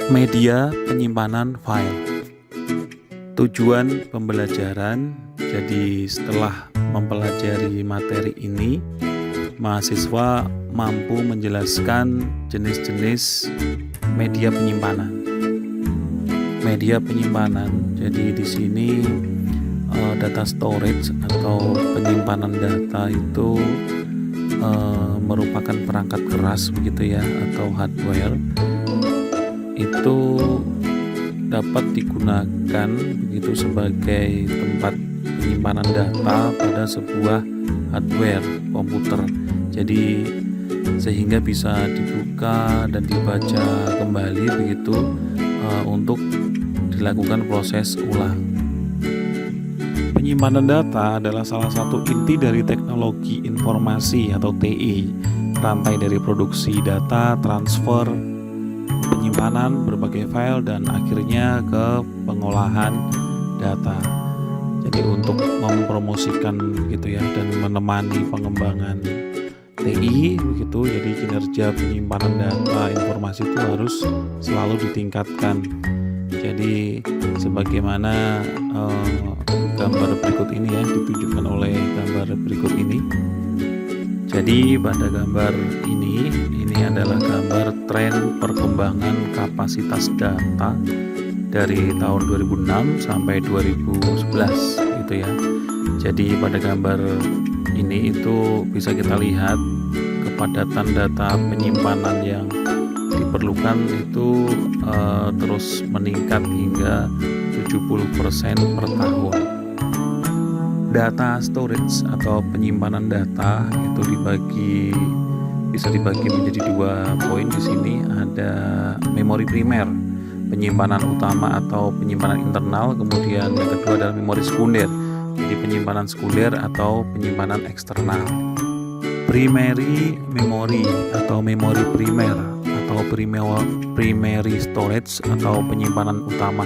Media penyimpanan file. Tujuan pembelajaran, jadi setelah mempelajari materi ini, mahasiswa mampu menjelaskan jenis-jenis media penyimpanan. Media penyimpanan, jadi di sini data storage atau penyimpanan data itu merupakan perangkat keras begitu ya, atau hardware. Itu dapat digunakan begitu sebagai tempat penyimpanan data pada sebuah hardware komputer. Jadi sehingga bisa dibuka dan dibaca kembali begitu untuk dilakukan proses ulang. Penyimpanan data adalah salah satu inti dari teknologi informasi atau TI, rantai dari produksi data, transfer, penyimpanan berbagai file, dan akhirnya ke pengolahan data. Jadi untuk mempromosikan gitu ya, dan menemani pengembangan TI begitu, jadi kinerja penyimpanan data informasi itu harus selalu ditingkatkan. Jadi sebagaimana gambar berikut ini ya, ditunjukkan oleh gambar berikut ini. Jadi pada gambar ini adalah gambar tren perkembangan kapasitas data dari tahun 2006 sampai 2011 gitu ya. Jadi pada gambar ini itu bisa kita lihat kepadatan data penyimpanan yang diperlukan itu terus meningkat hingga 70% per tahun. Data storage atau penyimpanan data itu bisa dibagi menjadi dua poin. Di sini ada memori primer, penyimpanan utama atau penyimpanan internal, kemudian yang kedua adalah memori sekunder, jadi penyimpanan sekunder atau penyimpanan eksternal. Primary memory atau memori primer atau primary storage atau penyimpanan utama.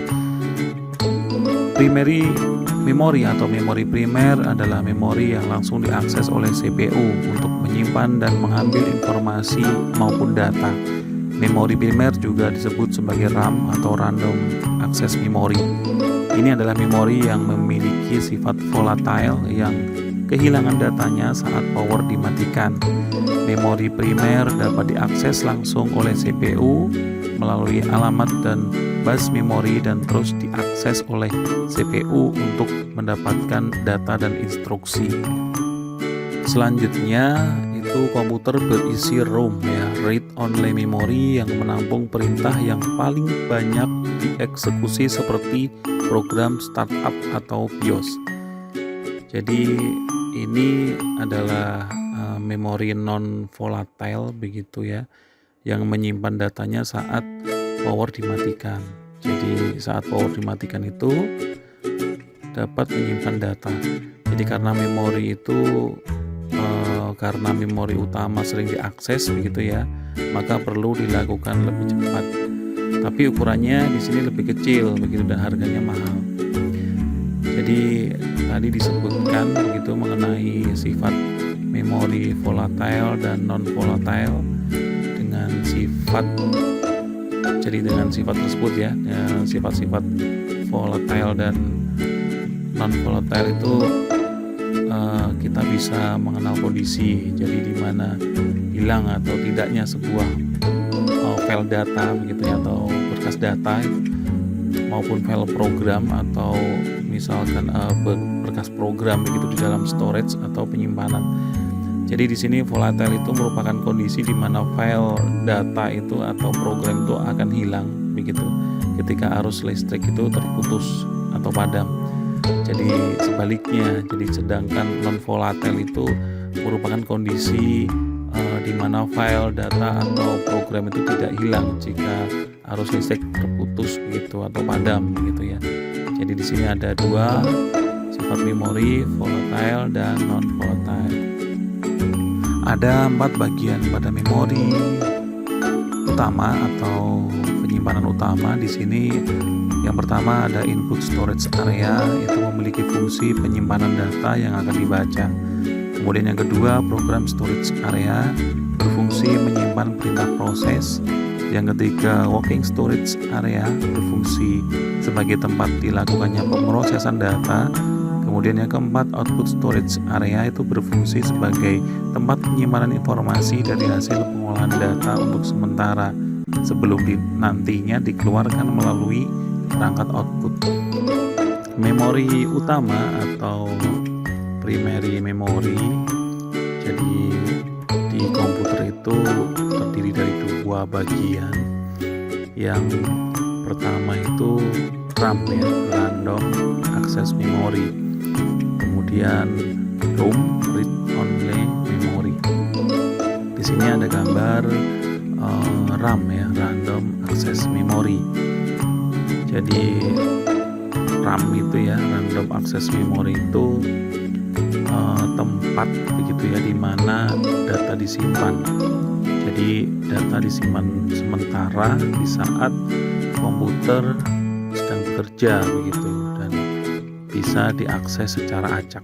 Primary memory atau memori primer adalah memori yang langsung diakses oleh CPU untuk menyimpan dan mengambil informasi maupun data. Memori primer juga disebut sebagai RAM atau random access memory. Ini adalah memori yang memiliki sifat volatile yang kehilangan datanya saat power dimatikan. Memori primer dapat diakses langsung oleh CPU melalui alamat dan bus memori dan terus diakses oleh CPU untuk mendapatkan data dan instruksi. Selanjutnya itu komputer berisi ROM ya, read only memory, yang menampung perintah yang paling banyak dieksekusi seperti program startup atau BIOS. Jadi ini adalah memori non volatile begitu ya, yang menyimpan datanya saat power dimatikan. Jadi saat power dimatikan itu dapat menyimpan data. Jadi karena memori itu karena memori utama sering diakses begitu ya, maka perlu dilakukan lebih cepat. Tapi ukurannya di sini lebih kecil begitu dan harganya mahal. Jadi tadi disebutkan begitu mengenai sifat memori volatile dan non volatile. Dengan sifat tersebut ya, sifat-sifat volatile dan non volatile itu kita bisa mengenal kondisi, jadi di mana hilang atau tidaknya sebuah file data begitu ya, atau berkas data maupun file program atau misalkan berkas program begitu di dalam storage atau penyimpanan. Jadi di sini volatile itu merupakan kondisi di mana file data itu atau program itu akan hilang begitu ketika arus listrik itu terputus atau padam. Jadi sebaliknya, jadi sedangkan non volatile itu merupakan kondisi di mana file data atau program itu tidak hilang jika arus listrik terputus begitu atau padam begitu ya. Jadi di sini ada dua sifat memori, volatile dan non volatile. Ada 4 bagian pada memori utama atau penyimpanan utama. Di sini yang pertama ada input storage area, itu memiliki fungsi berfungsi penyimpanan data yang akan dibaca. Kemudian yang kedua, program storage area berfungsi menyimpan perintah proses. Yang ketiga, working storage area berfungsi sebagai tempat dilakukannya pemrosesan data. Kemudian yang keempat, output storage area itu berfungsi sebagai tempat penyimpanan informasi dari hasil pengolahan data untuk sementara sebelum nantinya dikeluarkan melalui perangkat output. Memori utama atau primary memory, jadi di komputer itu terdiri dari dua bagian. Yang pertama itu RAM ya, random access memory. Kemudian ROM, read only memory. Di sini ada gambar RAM ya, random access memory. Jadi RAM itu ya, random access memory itu tempat begitu ya di mana data disimpan. Jadi data disimpan sementara di saat komputer sedang bekerja begitu dan bisa diakses secara acak.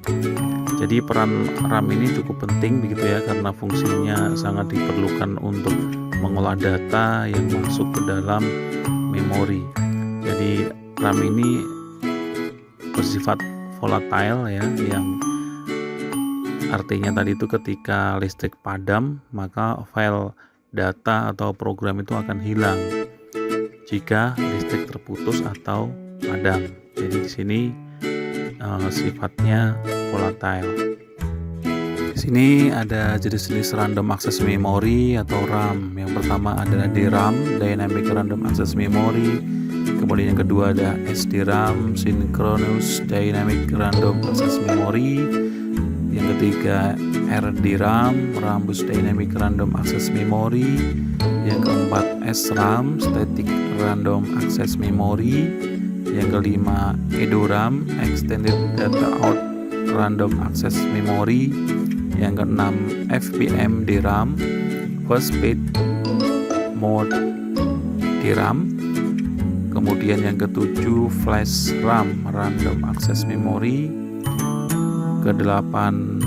Jadi peran RAM ini cukup penting begitu ya, karena fungsinya sangat diperlukan untuk mengolah data yang masuk ke dalam memori. Jadi RAM ini bersifat volatile ya, yang artinya tadi itu ketika listrik padam maka file data atau program itu akan hilang jika listrik terputus atau padam. Jadi di sini sifatnya volatile. Di sini ada jenis-jenis random access memory atau RAM. Yang pertama adalah DRAM, Dynamic Random Access Memory. Kemudian yang kedua ada SDRAM, Synchronous Dynamic Random Access Memory. Yang ketiga RDRAM, Rambus Dynamic Random Access Memory. Yang keempat SRAM, Static Random Access Memory. Yang kelima EDORAM, Extended Data Out Random Access Memory. Yang keenam FPM DRAM, Fast Speed Mode DRAM. Kemudian yang ketujuh Flash RAM, Random Access Memory. Kedelapan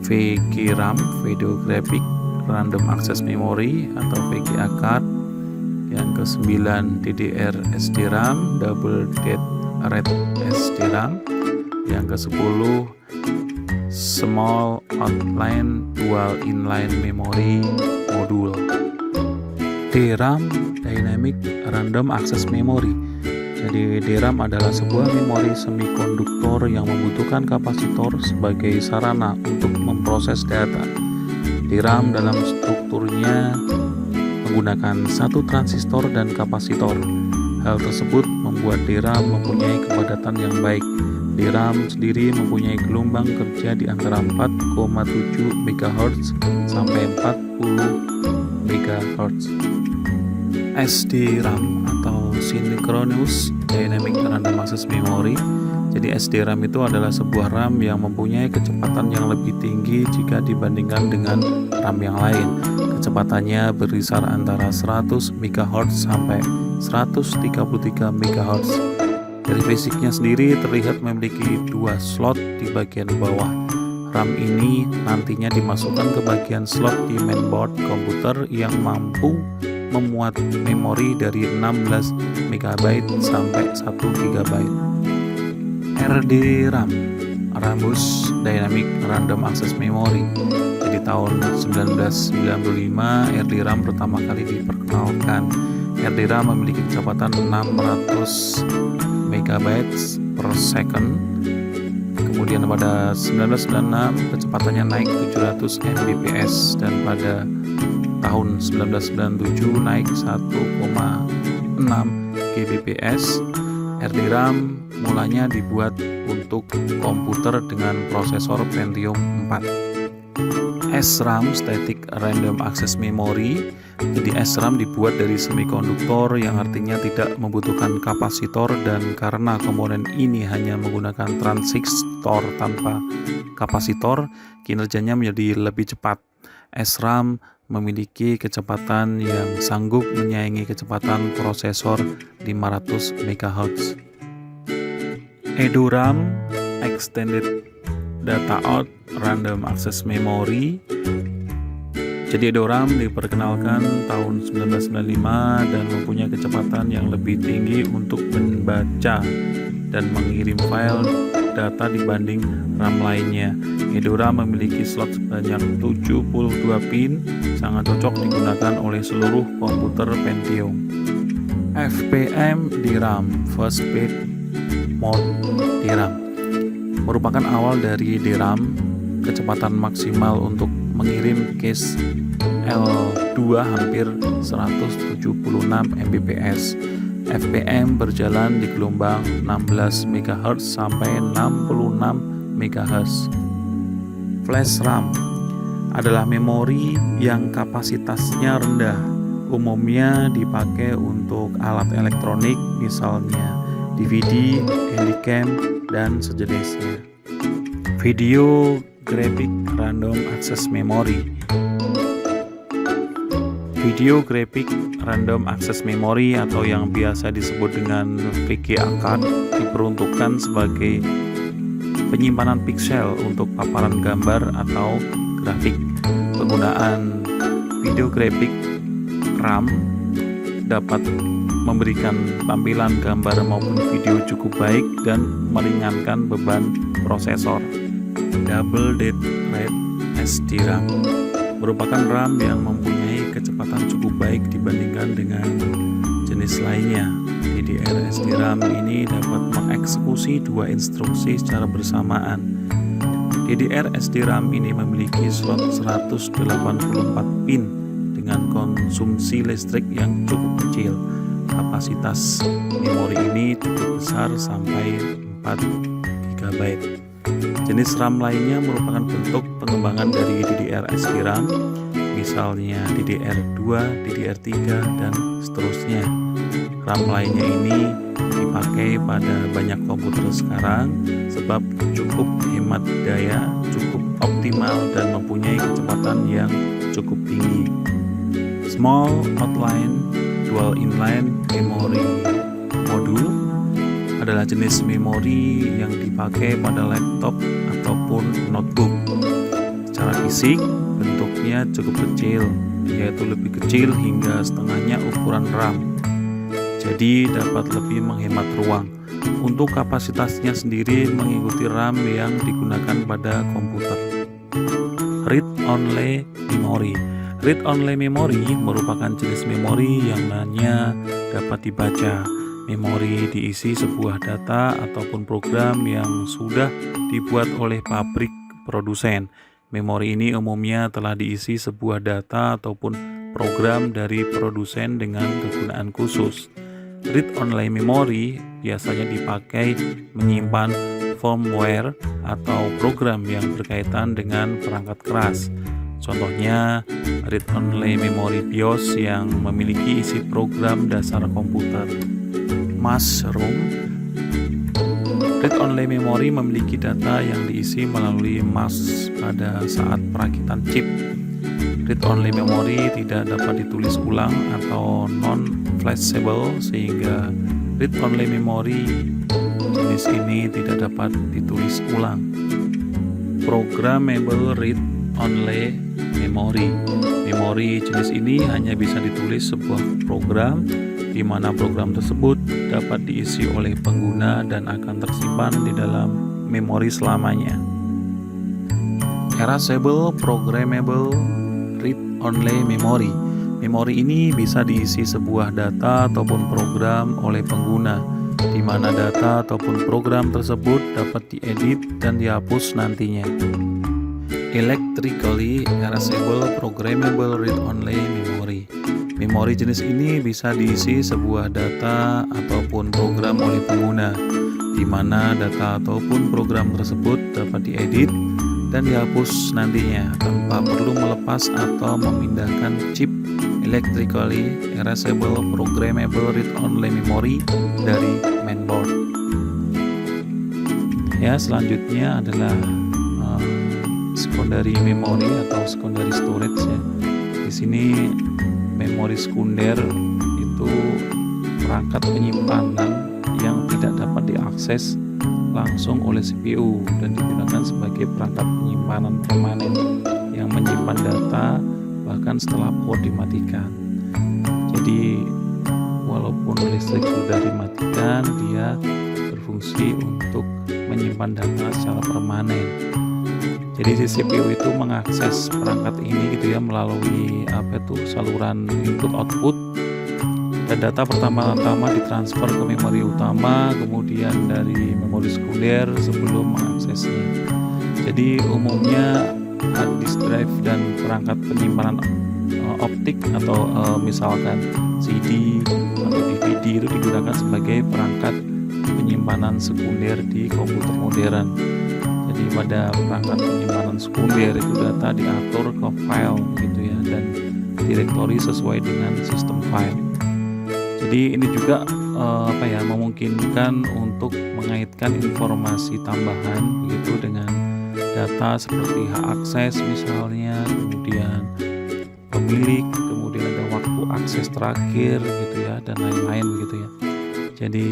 VGRAM, Video Graphic Random Access Memory atau VGA card. Yang kesembilan DDR SDRAM, Double Dead Red SDRAM. Yang ke-10 Small Outline Dual Inline Memory Module. DRAM, Dynamic Random Access Memory. Jadi DRAM adalah sebuah memori semikonduktor yang membutuhkan kapasitor sebagai sarana untuk memproses data. DRAM dalam strukturnya menggunakan satu transistor dan kapasitor. Hal tersebut membuat DRAM mempunyai kepadatan yang baik. DRAM sendiri mempunyai gelombang kerja di antara 4,7 MHz sampai 40 MHz. SDRAM atau Synchronous Dynamic Random Access Memory. Jadi SDRAM itu adalah sebuah RAM yang mempunyai kecepatan yang lebih tinggi jika dibandingkan dengan RAM yang lain. Kecepatannya berkisar antara 100 MHz sampai 133 MHz. Dari fisiknya sendiri terlihat memiliki dua slot di bagian bawah. RAM ini nantinya dimasukkan ke bagian slot di mainboard komputer yang mampu memuat memori dari 16 MB sampai 1 GB. RDRAM, Rambus Dynamic Random Access Memory. Jadi tahun 1995 RDRAM pertama kali diperkenalkan. RDRAM memiliki kecepatan 600 MB per second. Kemudian pada 1996 kecepatannya naik 700 Mbps dan pada tahun 1997 naik 1,6 Gbps. RDRAM mulanya dibuat untuk komputer dengan prosesor Pentium 4. SRAM, Static Random Access Memory. Jadi SRAM dibuat dari semikonduktor yang artinya tidak membutuhkan kapasitor, dan karena komponen ini hanya menggunakan transistor tanpa kapasitor, kinerjanya menjadi lebih cepat. SRAM memiliki kecepatan yang sanggup menyaingi kecepatan prosesor 500 MHz. EDORAM Extended Data Out Random Access Memory. Jadi EDORAM diperkenalkan tahun 1995 dan mempunyai kecepatan yang lebih tinggi untuk membaca dan mengirim file data dibanding RAM lainnya. EDORAM memiliki slot sebanyak 72 pin, sangat cocok digunakan oleh seluruh komputer Pentium. FPM DRAM (Fast Speed Mode DRAM) merupakan awal dari DRAM. Kecepatan maksimal untuk mengirim cache L2 hampir 176 Mbps. FPM berjalan di gelombang 16 MHz sampai 66 MHz. Flash RAM adalah memori yang kapasitasnya rendah, umumnya dipakai untuk alat elektronik misalnya DVD, Handycam, dan sejenisnya. Video Graphic Random Access Memory. Video Graphic Random Access Memory atau yang biasa disebut dengan VGA diperuntukkan sebagai penyimpanan pixel untuk paparan gambar atau grafik. Penggunaan video graphic RAM dapat memberikan tampilan gambar maupun video cukup baik dan meringankan beban prosesor. Double Date Rate SDRAM merupakan RAM yang mempunyai kecepatan cukup baik dibandingkan dengan jenis lainnya. DDR SDRAM ini dapat mengeksekusi dua instruksi secara bersamaan. DDR SDRAM ini memiliki slot 184 pin dengan konsumsi listrik yang cukup kecil. Kapasitas memori ini cukup besar sampai 4 GB. Jenis RAM lainnya merupakan bentuk pengembangan dari DDR SDRAM, misalnya DDR2, DDR3, dan seterusnya. RAM lainnya ini dipakai pada banyak komputer sekarang sebab cukup hemat daya, cukup optimal, dan mempunyai kecepatan yang cukup tinggi. Small Outline Dual Inline Memory Module adalah jenis memori yang dipakai pada laptop ataupun notebook. Secara fisik, bentuknya cukup kecil, yaitu lebih kecil hingga setengahnya ukuran RAM. Jadi dapat lebih menghemat ruang. Untuk kapasitasnya sendiri mengikuti RAM yang digunakan pada komputer. Read-only Memory. Read-only memory merupakan jenis memori yang hanya dapat dibaca. Memori diisi sebuah data ataupun program yang sudah dibuat oleh pabrik produsen. Memori ini umumnya telah diisi sebuah data ataupun program dari produsen dengan kegunaan khusus. Read-only memory biasanya dipakai menyimpan firmware atau program yang berkaitan dengan perangkat keras. Contohnya, read-only memory BIOS yang memiliki isi program dasar komputer. Mushroom. Read-only memory memiliki data yang diisi melalui mask pada saat perakitan chip. Read-only memory tidak dapat ditulis ulang atau non-flashable, sehingga read-only memory jenis ini tidak dapat ditulis ulang. Programmable read-only memory. Memori jenis ini hanya bisa ditulis sebuah program di mana program tersebut dapat diisi oleh pengguna dan akan tersimpan di dalam memori selamanya. Erasable Programmable Read-only Memory. Memori ini bisa diisi sebuah data ataupun program oleh pengguna, di mana data ataupun program tersebut dapat diedit dan dihapus nantinya. Electrically Erasable Programmable Read-only Memory. Memori jenis ini bisa diisi sebuah data ataupun program oleh pengguna, di mana data ataupun program tersebut dapat diedit dan dihapus nantinya tanpa perlu melepas atau memindahkan chip Electrically Erasable Programmable Read-only Memory dari mainboard. Ya, selanjutnya adalah secondary memory atau secondary storage ya. Di sini memori sekunder itu perangkat penyimpanan yang tidak dapat diakses langsung oleh CPU dan digunakan sebagai perangkat penyimpanan permanen yang menyimpan data bahkan setelah power dimatikan. Jadi walaupun listrik sudah dimatikan, dia berfungsi untuk menyimpan data secara permanen. Jadi si CPU itu mengakses perangkat ini gitu ya melalui saluran input output, dan data pertama-tama ditransfer ke memori utama, kemudian dari memori sekunder sebelum mengaksesnya. Jadi umumnya hard disk drive dan perangkat penyimpanan optik atau misalkan CD atau DVD itu digunakan sebagai perangkat penyimpanan sekunder di komputer modern. Jadi pada perangkat penyimpanan sekunder itu data diatur ke file gitu ya, dan direktori sesuai dengan sistem file. Jadi ini juga memungkinkan untuk mengaitkan informasi tambahan begitu dengan data seperti hak akses misalnya, kemudian pemilik, kemudian ada waktu akses terakhir gitu ya, dan lain-lain begitu ya. Jadi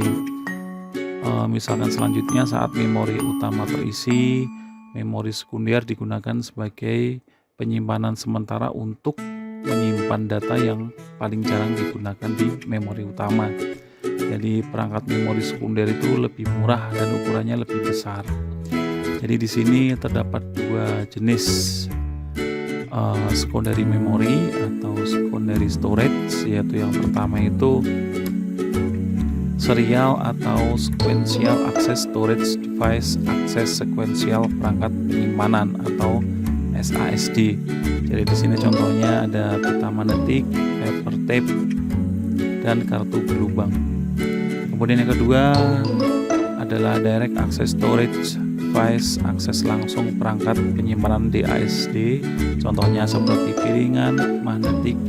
misalkan selanjutnya saat memori utama terisi, memori sekunder digunakan sebagai penyimpanan sementara untuk menyimpan data yang paling jarang digunakan di memori utama. Jadi perangkat memori sekunder itu lebih murah dan ukurannya lebih besar. Jadi di sini terdapat dua jenis secondary memory atau secondary storage, yaitu yang pertama itu serial atau sequential access storage device, akses sekuensial perangkat penyimpanan atau SASD. Jadi di sini contohnya ada pita magnetik, paper tape, dan kartu berlubang. Kemudian yang kedua adalah direct access storage device, akses langsung perangkat penyimpanan DASD, contohnya seperti piringan, magnetik,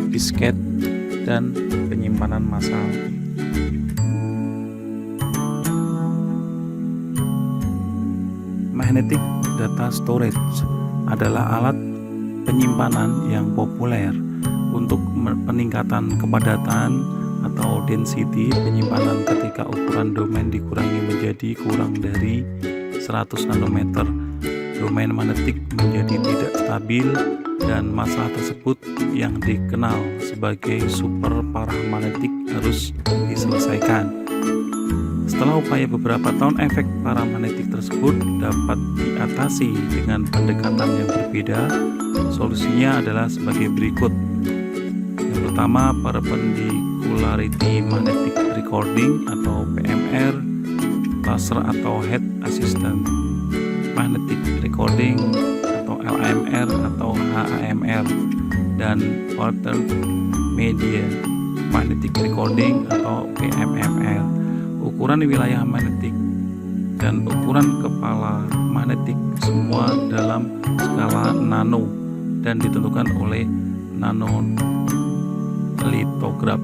disket, dan penyimpanan massal. Magnetic data storage adalah alat penyimpanan yang populer untuk peningkatan kepadatan atau density penyimpanan ketika ukuran domain dikurangi menjadi kurang dari 100 nanometer. Domain magnetik menjadi tidak stabil dan masalah tersebut yang dikenal sebagai super paramagnetik harus diselesaikan. Setelah upaya beberapa tahun, efek paramagnetik tersebut dapat diatasi dengan pendekatan yang berbeda. Solusinya adalah sebagai berikut. Yang pertama, perpendicularity magnetic recording atau PMR, laser atau head assistant magnetic recording atau LAMR atau HAMR, dan alternate media magnetic recording atau PMMR. Ukuran wilayah magnetik dan ukuran kepala magnetik semua dalam skala nano dan ditentukan oleh nanolitograf.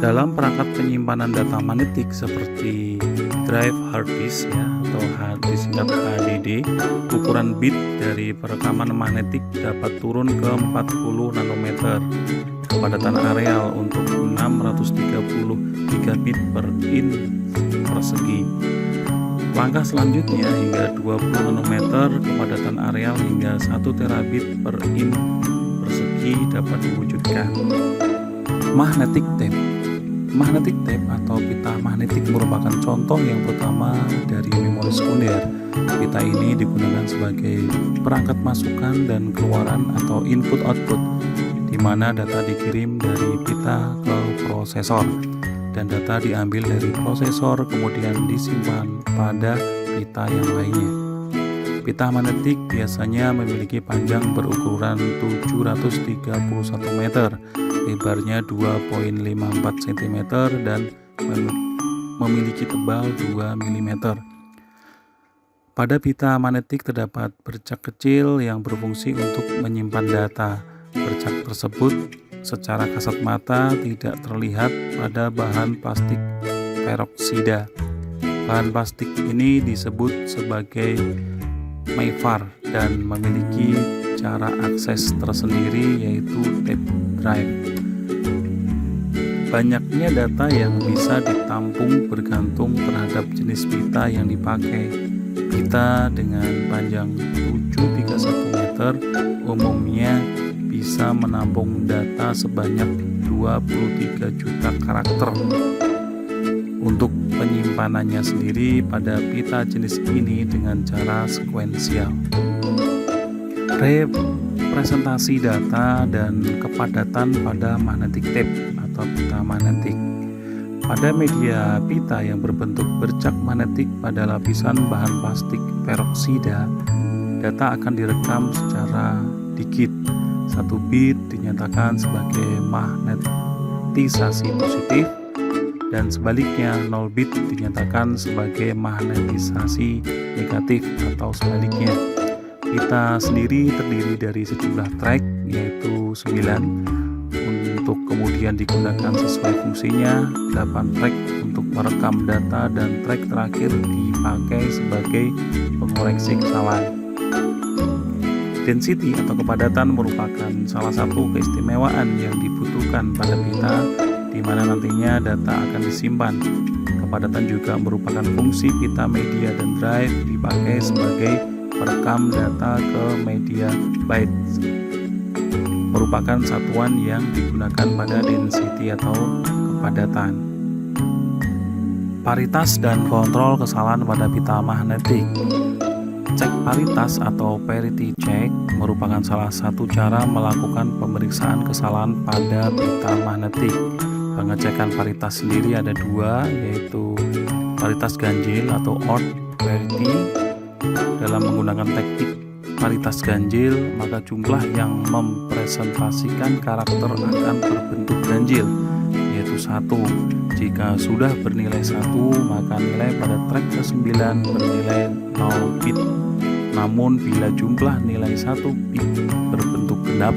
Dalam perangkat penyimpanan data magnetik seperti drive hard disk ya, atau disingkat HDD, ukuran bit dari perekaman magnetik dapat turun ke 40 nanometer. Kepadatan areal untuk 630 gigabit per inch persegi. Langkah selanjutnya hingga 20 nanometer, kepadatan areal hingga 1 terabit per inch persegi dapat diwujudkan. Magnetic tape. Magnetic tape atau pita magnetik merupakan contoh yang pertama dari memori sekunder. Pita ini digunakan sebagai perangkat masukan dan keluaran atau input-output, di mana data dikirim dari pita ke prosesor dan data diambil dari prosesor kemudian disimpan pada pita yang lainnya. Pita magnetik biasanya memiliki panjang berukuran 731 meter, lebarnya 2,54 cm dan memiliki tebal 2 mm. Pada pita magnetik terdapat bercak kecil yang berfungsi untuk menyimpan data. Bercak tersebut secara kasat mata tidak terlihat pada bahan plastik peroksida. Bahan plastik ini disebut sebagai Mayfar dan memiliki cara akses tersendiri, yaitu tape drive. Banyaknya data yang bisa ditampung bergantung terhadap jenis pita yang dipakai. Pita dengan panjang 731 meter umumnya bisa menampung data sebanyak 23 juta karakter. Untuk penyimpanannya sendiri pada pita jenis ini dengan cara sekuensial. Representasi data dan kepadatan pada magnetic tape atau pita magnetik. Pada media pita yang berbentuk bercak magnetik pada lapisan bahan plastik peroksida, data akan direkam secara digit. 1 bit dinyatakan sebagai magnetisasi positif dan sebaliknya 0 bit dinyatakan sebagai magnetisasi negatif atau sebaliknya. Pita sendiri terdiri dari sejumlah track yaitu 9 untuk kemudian digunakan sesuai fungsinya, 8 track untuk merekam data dan track terakhir dipakai sebagai pengoreksi kesalahan. Density atau kepadatan merupakan salah satu keistimewaan yang dibutuhkan pada pita di mana nantinya data akan disimpan. Kepadatan juga merupakan fungsi pita media dan drive dipakai sebagai perekam data ke media bytes. Merupakan satuan yang digunakan pada density atau kepadatan. Paritas dan kontrol kesalahan pada pita magnetik. Cek paritas atau parity check merupakan salah satu cara melakukan pemeriksaan kesalahan pada pita magnetik. Pengecekan paritas sendiri ada 2, yaitu paritas ganjil atau odd parity. Dalam menggunakan teknik paritas ganjil, maka jumlah yang mempresentasikan karakter akan berbentuk ganjil, yaitu 1. Jika sudah bernilai 1, maka nilai pada track ke-9 bernilai 0 bit. Namun bila jumlah nilai 1 bit berbentuk genap,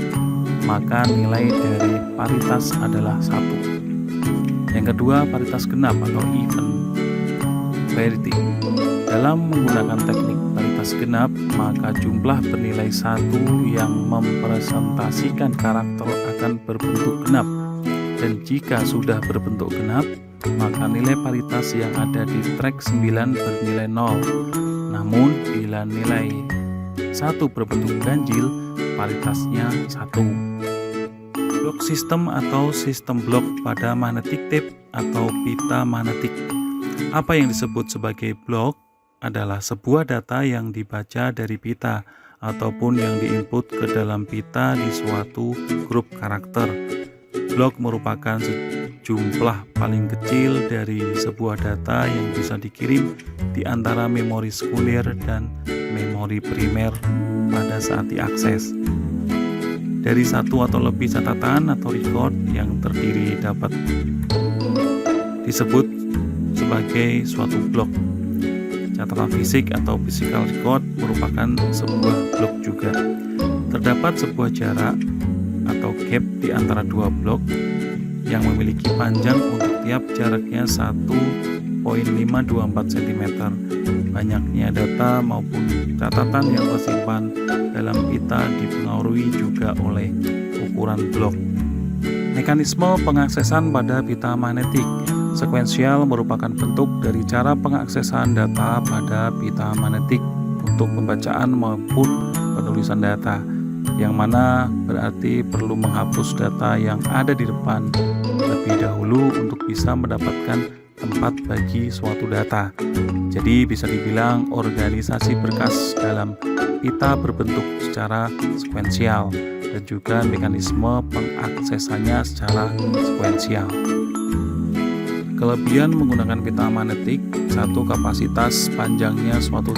maka nilai dari paritas adalah 1. Yang kedua, paritas genap atau even parity. Dalam menggunakan teknik paritas genap, maka jumlah bernilai 1 yang mempresentasikan karakter akan berbentuk genap. Dan jika sudah berbentuk genap, maka nilai paritas yang ada di track 9 bernilai 0. Namun bila nilai 1 berbentuk ganjil, paritasnya 1. Blok sistem atau sistem blok pada magnetic tape atau pita magnetik. Apa yang disebut sebagai blok adalah sebuah data yang dibaca dari pita ataupun yang diinput ke dalam pita di suatu grup karakter. Blok merupakan jumlah paling kecil dari sebuah data yang bisa dikirim di antara memori sekunder dan memori primer pada saat diakses. Dari satu atau lebih catatan atau record yang terdiri dapat disebut sebagai suatu blok. Catatan fisik atau physical record merupakan sebuah blok juga. Terdapat sebuah jarak atau gap di antara 2 blok yang memiliki panjang untuk tiap jaraknya 1,524 cm. Banyaknya data maupun catatan yang tersimpan dalam pita dipengaruhi juga oleh ukuran blok. Mekanisme pengaksesan pada pita magnetik. Sekuensial merupakan bentuk dari cara pengaksesan data pada pita magnetik untuk pembacaan maupun penulisan data, yang mana berarti perlu menghapus data yang ada di depan terlebih dahulu untuk bisa mendapatkan tempat bagi suatu data. Jadi bisa dibilang organisasi berkas dalam pita berbentuk secara sekuensial dan juga mekanisme pengaksesannya secara sekuensial. Kelebihan menggunakan pita magnetik: 1. Kapasitas panjangnya suatu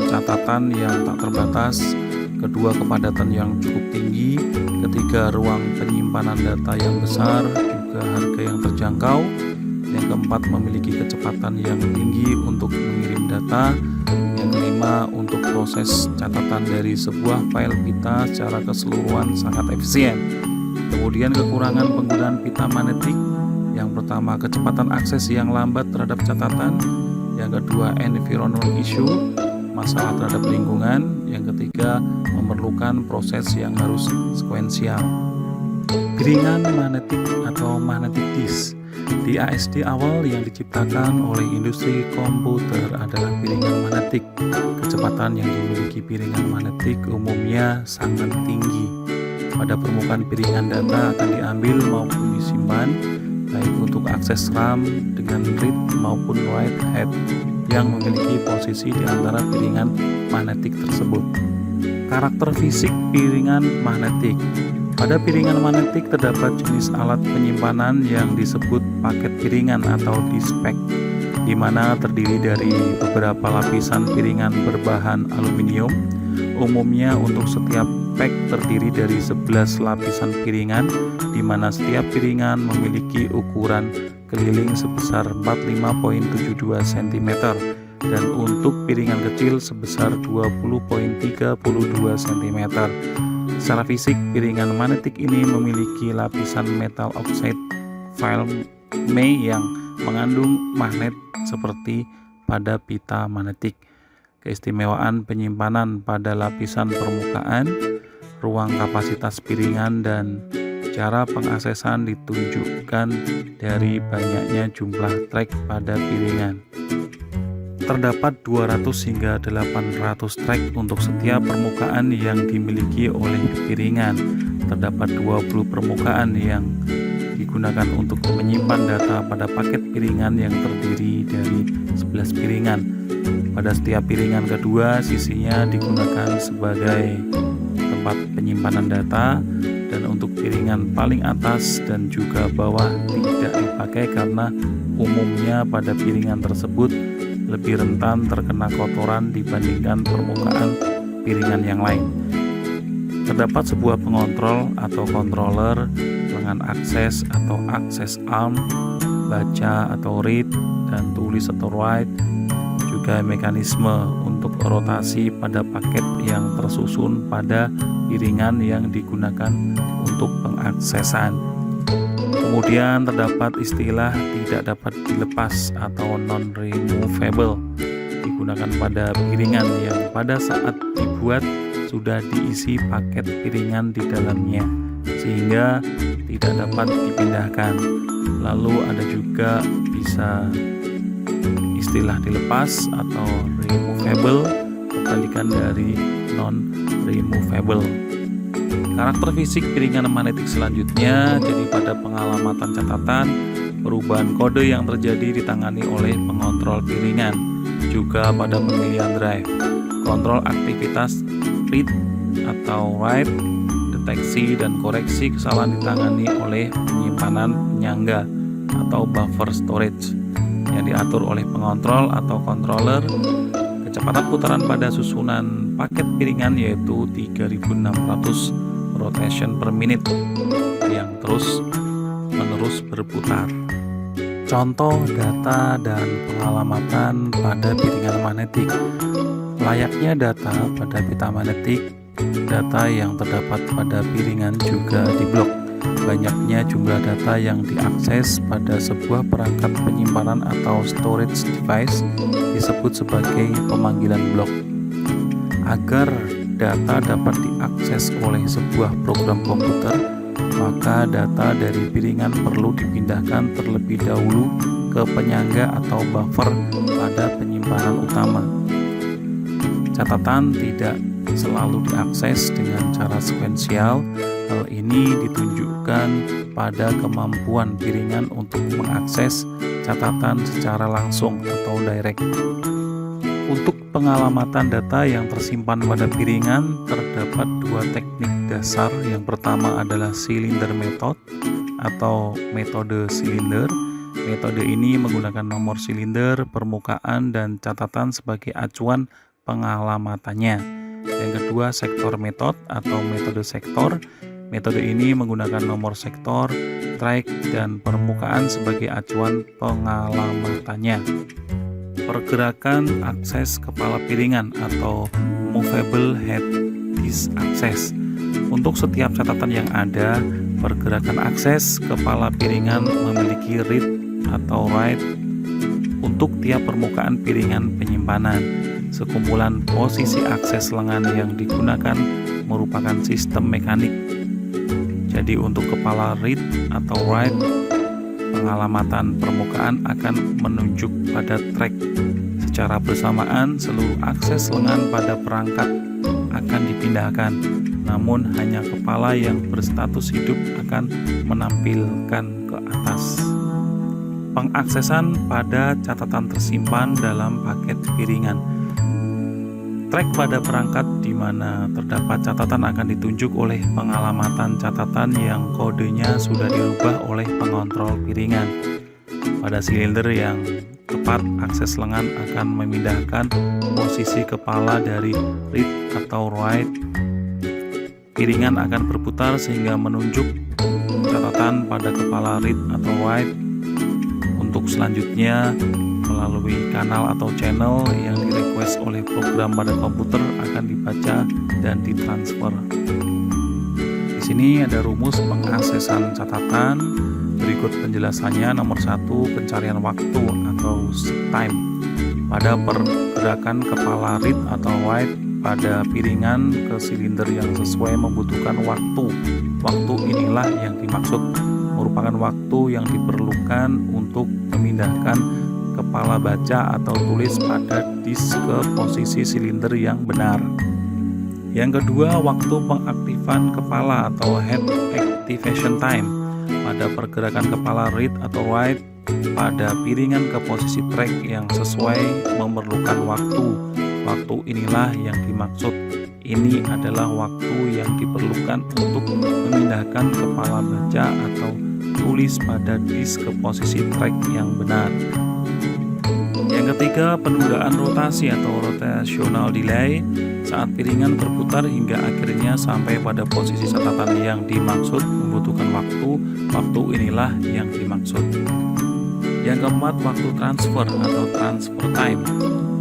catatan yang tak terbatas. 2. Kepadatan yang cukup tinggi. 3. Ruang penyimpanan data yang besar, juga harga yang terjangkau. Yang keempat, memiliki kecepatan yang tinggi untuk mengirim data. Yang kelima, untuk proses catatan dari sebuah file pita secara keseluruhan sangat efisien. Kemudian kekurangan penggunaan pita magnetik: yang pertama, kecepatan akses yang lambat terhadap catatan. Yang kedua, environmental issue, masalah terhadap lingkungan. Yang ketiga, memerlukan proses yang harus sekuensial. Piringan magnetik atau magnetic disk. Di ASD awal yang diciptakan oleh industri komputer adalah piringan magnetik. Kecepatan yang dimiliki piringan magnetik umumnya sangat tinggi. Pada permukaan piringan data akan diambil maupun disimpan, baik untuk akses RAM dengan read maupun write head yang memiliki posisi di antara piringan magnetik tersebut. Karakter fisik piringan magnetik. Pada piringan magnetik terdapat jenis alat penyimpanan yang disebut paket piringan atau disk-pack, di mana terdiri dari beberapa lapisan piringan berbahan aluminium. Umumnya untuk setiap pack terdiri dari 11 lapisan piringan, di mana setiap piringan memiliki ukuran keliling sebesar 45,72 cm dan untuk piringan kecil sebesar 20,32 cm. Secara fisik, piringan magnetik ini memiliki lapisan metal oxide film yang mengandung magnet seperti pada pita magnetik. Keistimewaan penyimpanan pada lapisan permukaan, ruang kapasitas piringan, dan cara pengaksesan ditunjukkan dari banyaknya jumlah track pada piringan. Terdapat 200 hingga 800 track untuk setiap permukaan yang dimiliki oleh piringan. Terdapat 20 permukaan yang digunakan untuk menyimpan data pada paket piringan yang terdiri dari 11 piringan. Pada setiap piringan kedua, sisinya digunakan sebagai tempat penyimpanan data, dan untuk piringan paling atas dan juga bawah tidak dipakai karena umumnya pada piringan tersebut lebih rentan terkena kotoran dibandingkan permukaan piringan yang lain. Terdapat sebuah pengontrol atau controller, lengan akses atau access arm, baca atau read, dan tulis atau write, juga mekanisme untuk rotasi pada paket yang tersusun pada piringan yang digunakan untuk pengaksesan. Kemudian terdapat istilah tidak dapat dilepas atau non-removable, digunakan pada piringan yang pada saat dibuat sudah diisi paket piringan di dalamnya sehingga tidak dapat dipindahkan. Lalu ada juga bisa istilah dilepas atau removable, kebalikan dari non-removable. Karakter fisik piringan magnetik selanjutnya, jadi pada pengalamatan catatan, perubahan kode yang terjadi ditangani oleh pengontrol piringan. Juga pada pemilihan drive, kontrol aktivitas read atau write, deteksi dan koreksi kesalahan ditangani oleh penyimpanan penyangga atau buffer storage yang diatur oleh pengontrol atau controller. Kecepatan putaran pada susunan paket piringan yaitu 3600 rotation per minute yang terus-menerus berputar. Contoh data dan pengalamatan pada piringan magnetik. Layaknya data pada pita magnetik, data yang terdapat pada piringan juga diblok. Banyaknya jumlah data yang diakses pada sebuah perangkat penyimpanan atau storage device disebut sebagai pemanggilan blok. Agar data dapat diakses oleh sebuah program komputer, maka data dari piringan perlu dipindahkan terlebih dahulu ke penyangga atau buffer pada penyimpanan utama. Catatan tidak selalu diakses dengan cara sekuensial. Hal ini ditunjukkan pada kemampuan piringan untuk mengakses catatan secara langsung atau direct. Untuk pengalamatan data yang tersimpan pada piringan, terdapat dua teknik dasar. Yang pertama adalah cylinder method atau metode silinder. Metode ini menggunakan nomor silinder, permukaan, dan catatan sebagai acuan pengalamatannya. Yang kedua, sektor method atau metode sektor. Metode ini menggunakan nomor sektor, track, dan permukaan sebagai acuan pengalamatannya. Pergerakan akses kepala piringan atau movable head disk access. Untuk setiap catatan yang ada, pergerakan akses kepala piringan memiliki read atau write untuk tiap permukaan piringan penyimpanan. Sekumpulan posisi akses lengan yang digunakan merupakan sistem mekanik. Jadi untuk kepala read atau write, pengalamatan permukaan akan menunjuk pada track. Secara bersamaan, seluruh akses lengan pada perangkat akan dipindahkan, namun hanya kepala yang berstatus hidup akan menampilkan ke atas. Pengaksesan pada catatan tersimpan dalam paket piringan. Track pada perangkat di mana terdapat catatan akan ditunjuk oleh pengalamatan catatan yang kodenya sudah dirubah oleh pengontrol piringan. Pada silinder yang tepat, akses lengan akan memindahkan posisi kepala dari read atau write. Piringan akan berputar sehingga menunjuk catatan pada kepala read atau write. Untuk selanjutnya, melalui kanal atau channel yang direquest oleh program pada komputer akan dibaca dan ditransfer. Di sini ada rumus pengaksesan catatan. Berikut penjelasannya. Nomor 1, pencarian waktu atau seek time. Pada pergerakan kepala read atau write pada piringan ke silinder yang sesuai membutuhkan waktu. Waktu inilah yang dimaksud, merupakan waktu yang diperlukan untuk memindahkan kepala baca atau tulis pada disk ke posisi silinder yang benar. Yang kedua, waktu pengaktifan kepala atau head activation time. Pada pergerakan kepala read atau write pada piringan ke posisi track yang sesuai memerlukan waktu. Waktu inilah yang dimaksud. Ini adalah waktu yang diperlukan untuk memindahkan kepala baca atau tulis pada disk ke posisi track yang benar. Yang ketiga, penundaan rotasi atau rotational delay. Saat piringan berputar hingga akhirnya sampai pada posisi catatan yang dimaksud membutuhkan waktu. Waktu inilah yang dimaksud. Yang keempat, waktu transfer atau transfer time.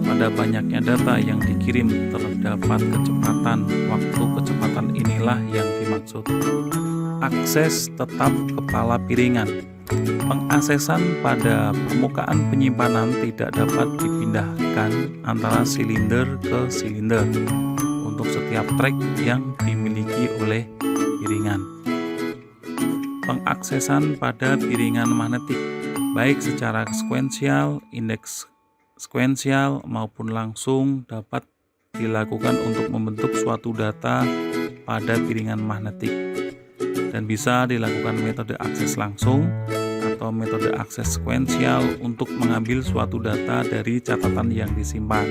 Pada banyaknya data yang dikirim terdapat kecepatan. Waktu kecepatan inilah yang dimaksud. Akses tetap kepala piringan. Pengaksesan pada permukaan penyimpanan tidak dapat dipindahkan antara silinder ke silinder untuk setiap track yang dimiliki oleh piringan. Pengaksesan pada piringan magnetik, baik secara sekuensial, indeks sekuensial maupun langsung, dapat dilakukan untuk membentuk suatu data pada piringan magnetik, dan bisa dilakukan metode akses langsung atau metode akses sekuensial untuk mengambil suatu data dari catatan yang disimpan.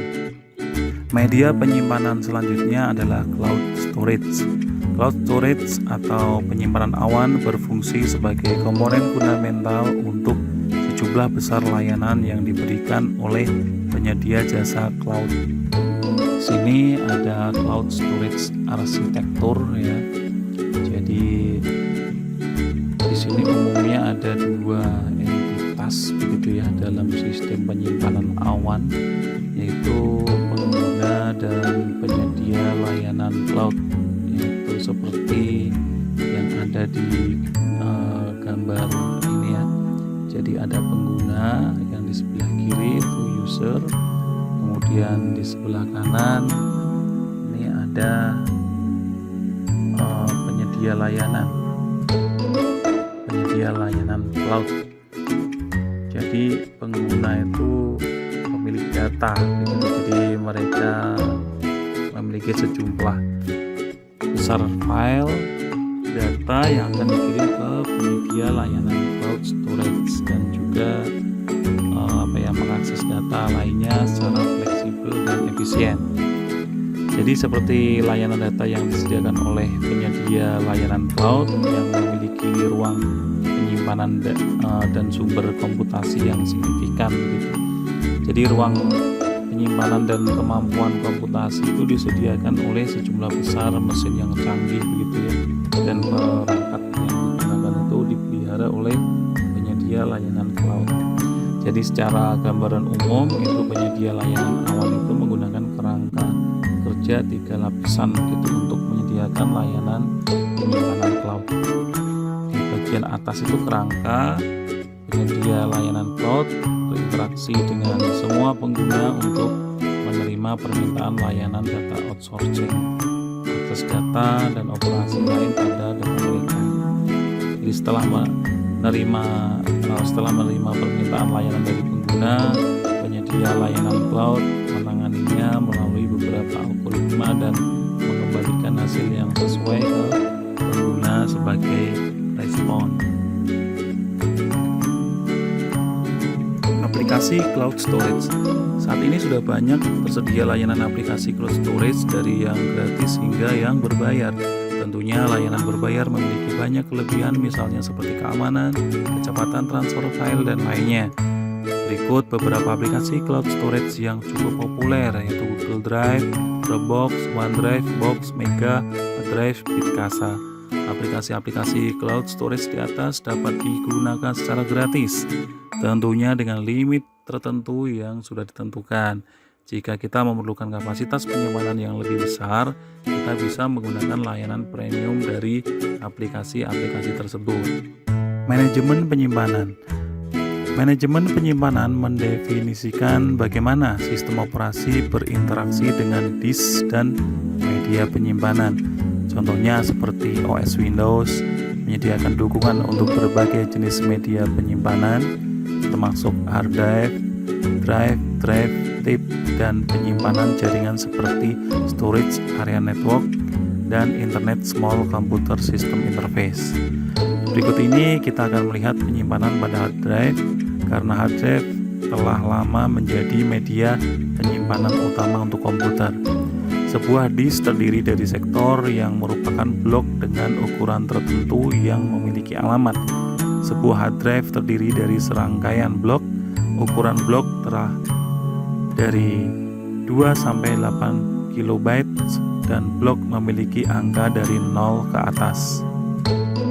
Media penyimpanan selanjutnya adalah cloud storage. Cloud storage atau penyimpanan awan berfungsi sebagai komponen fundamental untuk sejumlah besar layanan yang diberikan oleh penyedia jasa cloud. Di sini ada cloud storage arsitektur ya. Jadi di sini umumnya ada dua entitas begitu ya dalam sistem penyimpanan awan, yaitu pengguna dan penyedia layanan cloud, yaitu seperti yang ada di gambar ini ya. Jadi ada pengguna yang di sebelah kiri itu user, kemudian di sebelah kanan ini ada penyedia layanan cloud. Jadi pengguna itu pemilik data gitu. Jadi mereka memiliki sejumlah besar file data yang akan dikirim ke penyedia layanan cloud storage, dan juga mengakses data lainnya secara fleksibel dan efisien. Jadi seperti layanan data yang disediakan oleh penyedia layanan cloud yang memiliki ruang penyimpanan dan sumber komputasi yang signifikan begitu. Jadi ruang penyimpanan dan kemampuan komputasi itu disediakan oleh sejumlah besar mesin yang canggih begitu ya, dan perangkat yang digunakan itu dipelihara oleh penyedia layanan cloud. Jadi secara gambaran umum itu penyedia layanan awan itu menggunakan kerangka kerja 3 lapisan gitu untuk menyediakan layanan penyimpanan cloud. Di bagian atas itu kerangka penyedia layanan cloud berinteraksi dengan semua pengguna untuk menerima permintaan layanan data outsourcing, akses data dan operasi lain pada data mereka. Jadi setelah menerima Nah, setelah menerima permintaan layanan dari pengguna, penyedia layanan cloud menanganinya melalui beberapa algoritma dan mengembalikan hasil yang sesuai ke pengguna sebagai respon. Aplikasi cloud storage. Saat ini sudah banyak tersedia layanan aplikasi cloud storage dari yang gratis hingga yang berbayar. Tentunya layanan berbayar memiliki banyak kelebihan, misalnya seperti keamanan, kecepatan transfer file, dan lainnya. Berikut beberapa aplikasi cloud storage yang cukup populer, yaitu Google Drive, Dropbox, OneDrive, Box, Mega Drive, Bitcasa. Aplikasi-aplikasi cloud storage di atas dapat digunakan secara gratis, tentunya dengan limit tertentu yang sudah ditentukan. Jika kita memerlukan kapasitas penyimpanan yang lebih besar, kita bisa menggunakan layanan premium dari aplikasi-aplikasi tersebut. Manajemen penyimpanan. Manajemen penyimpanan mendefinisikan bagaimana sistem operasi berinteraksi dengan disk dan media penyimpanan. Contohnya seperti OS Windows menyediakan dukungan untuk berbagai jenis media penyimpanan, termasuk hard drive, drive, tape, dan penyimpanan jaringan seperti storage area network dan Internet Small Computer System Interface. Berikut ini kita akan melihat penyimpanan pada hard drive, karena hard drive telah lama menjadi media penyimpanan utama untuk komputer. Sebuah disk terdiri dari sektor yang merupakan blok dengan ukuran tertentu yang memiliki alamat. Sebuah hard drive terdiri dari serangkaian blok. Ukuran blok telah dari 2-8 KB dan blok memiliki angka dari 0 ke atas.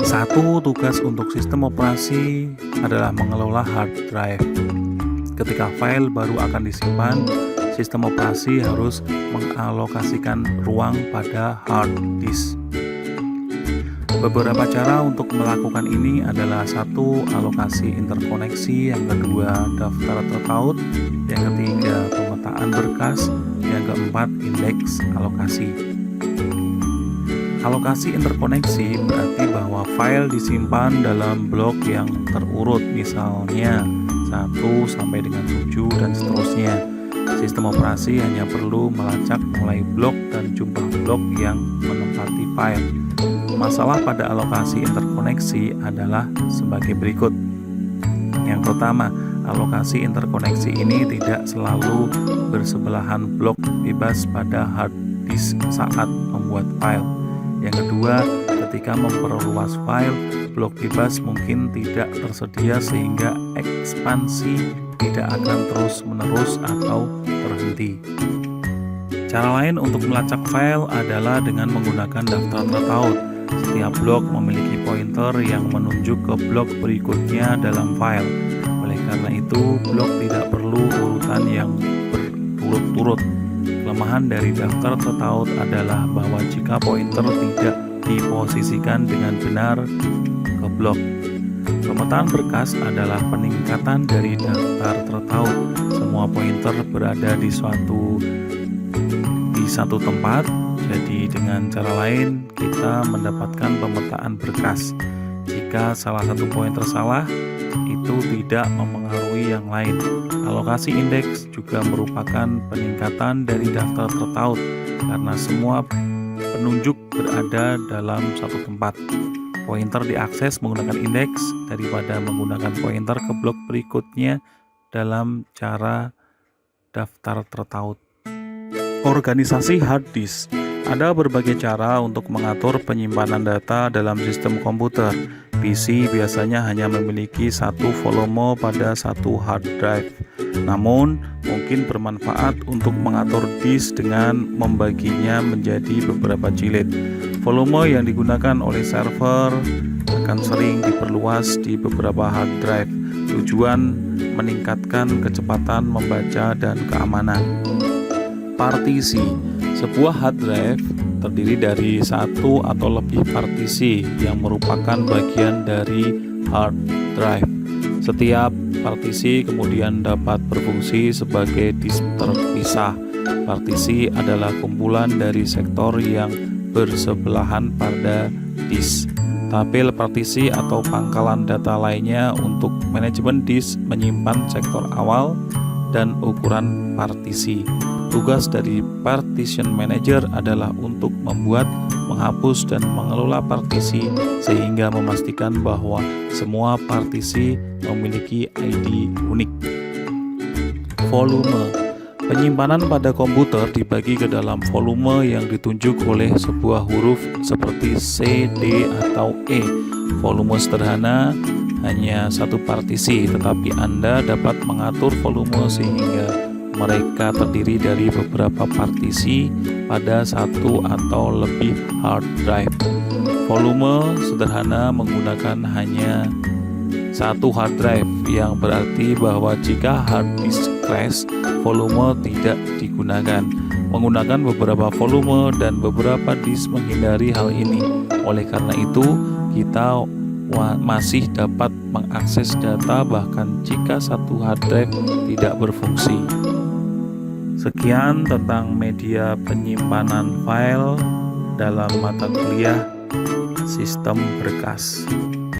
Satu tugas untuk sistem operasi adalah mengelola hard drive. Ketika file baru akan disimpan, sistem operasi harus mengalokasikan ruang pada hard disk. Beberapa cara untuk melakukan ini adalah: satu, alokasi interkoneksi; yang kedua, daftar terpaut; yang ketiga, pemetaan berkas; yang keempat, indeks alokasi. Alokasi interkoneksi berarti bahwa file disimpan dalam blok yang terurut, misalnya 1 sampai dengan 7 dan seterusnya. Sistem operasi hanya perlu melacak mulai blok dan jumlah blok yang menempati file. Masalah pada alokasi interkoneksi adalah sebagai berikut. Yang pertama, alokasi interkoneksi ini tidak selalu bersebelahan blok bebas pada hard disk saat membuat file. Yang kedua, ketika memperluas file, blok bebas mungkin tidak tersedia sehingga ekspansi tidak akan terus-menerus atau terhenti. Cara lain untuk melacak file adalah dengan menggunakan daftar terpaut. Setiap blok memiliki pointer yang menunjuk ke blok berikutnya dalam file. Oleh karena itu, blok tidak perlu urutan yang berturut-turut. Kelemahan dari daftar terpaut adalah bahwa jika pointer tidak diposisikan dengan benar ke blok. Pemetaan berkas adalah peningkatan dari daftar terpaut. Semua pointer berada di satu tempat. Jadi dengan cara lain kita mendapatkan pemetaan berkas. Jika salah satu pointer salah, itu tidak memengaruhi yang lain. Alokasi indeks juga merupakan peningkatan dari daftar terpaut karena semua penunjuk berada dalam satu tempat. Pointer diakses menggunakan indeks daripada menggunakan pointer ke blok berikutnya dalam cara daftar terpaut. Organisasi hard disk. Ada berbagai cara untuk mengatur penyimpanan data dalam sistem komputer. PC biasanya hanya memiliki satu volume pada satu hard drive. Namun, mungkin bermanfaat untuk mengatur disk dengan membaginya menjadi beberapa jilid. Volume yang digunakan oleh server akan sering diperluas di beberapa hard drive. Tujuan meningkatkan kecepatan membaca dan keamanan. Partisi. Sebuah hard drive terdiri dari satu atau lebih partisi yang merupakan bagian dari hard drive. Setiap partisi kemudian dapat berfungsi sebagai disk terpisah. Partisi adalah kumpulan dari sektor yang bersebelahan pada disk. tabel partisi atau pangkalan data lainnya untuk manajemen disk, menyimpan sektor awal, dan ukuran partisi. Tugas dari Partition Manager adalah untuk membuat, menghapus, dan mengelola partisi sehingga memastikan bahwa semua partisi memiliki ID unik. Volume. Penyimpanan pada komputer dibagi ke dalam volume yang ditunjuk oleh sebuah huruf seperti C, D, atau E. Volume sederhana hanya satu partisi, tetapi Anda dapat mengatur volume sehingga mereka terdiri dari beberapa partisi pada satu atau lebih hard drive. Volume sederhana menggunakan hanya satu hard drive, yang berarti bahwa jika hard disk crash, volume tidak digunakan. Menggunakan beberapa volume dan beberapa disk menghindari hal ini. Oleh karena itu, kita masih dapat mengakses data bahkan jika satu hard drive tidak berfungsi. Sekian tentang media penyimpanan file dalam mata kuliah Sistem Berkas.